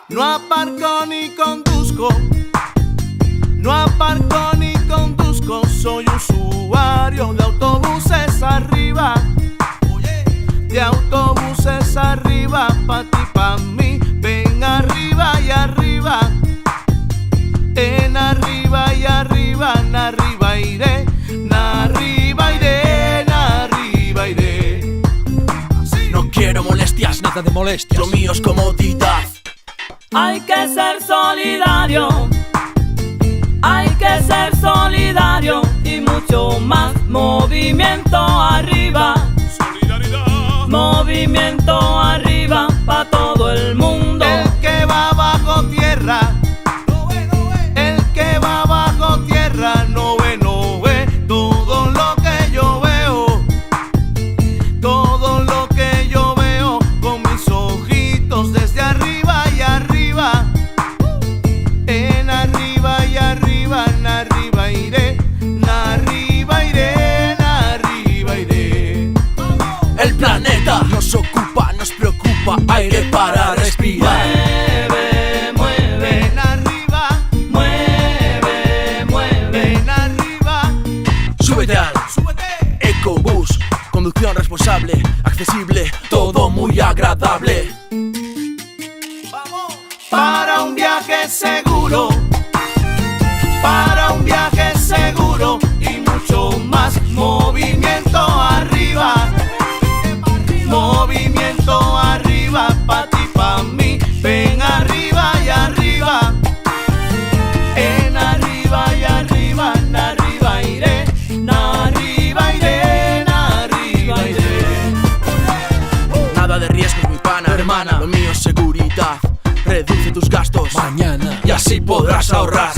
No aparco ni conduzco, no aparco ni conduzco, soy usuario de autobuses arriba, de autobuses arriba, pa' ti, pa' mí, ven arriba y arriba, en arriba y arriba, na arriba iré, na arriba iré, na arriba iré. No quiero molestias, Nada de molestias. lo mío es comodidad. Hay que ser solidario, hay que ser solidario y mucho más. Movimiento arriba, movimiento arriba pa' todo el mundo. El que va bajo tierra, el que va bajo tierra no ve todo lo que yo veo, todo lo que yo veo con mis ojitos desde arriba y arriba, en arriba y arriba, en arriba iré, na arriba iré, na arriba iré. El planeta nos ocupa, nos preocupa, aire para respirar. Mueve, mueve, Ven arriba, mueve, mueve. ven arriba, Súbete al súbete. Ecobús, conducción responsable, accesible, todo muy agradable. Para un viaje seguro, para un viaje seguro y mucho más. Movimiento arriba, movimiento arriba, pa' ti, pa' mí, ven arriba y arriba, en arriba y arriba, na arriba iré, na arriba iré, na arriba iré. Nada de riesgo, mi pana, hermana, lo mío es seguridad. Reduce tus gastos Mañana y así podrás ahorrar.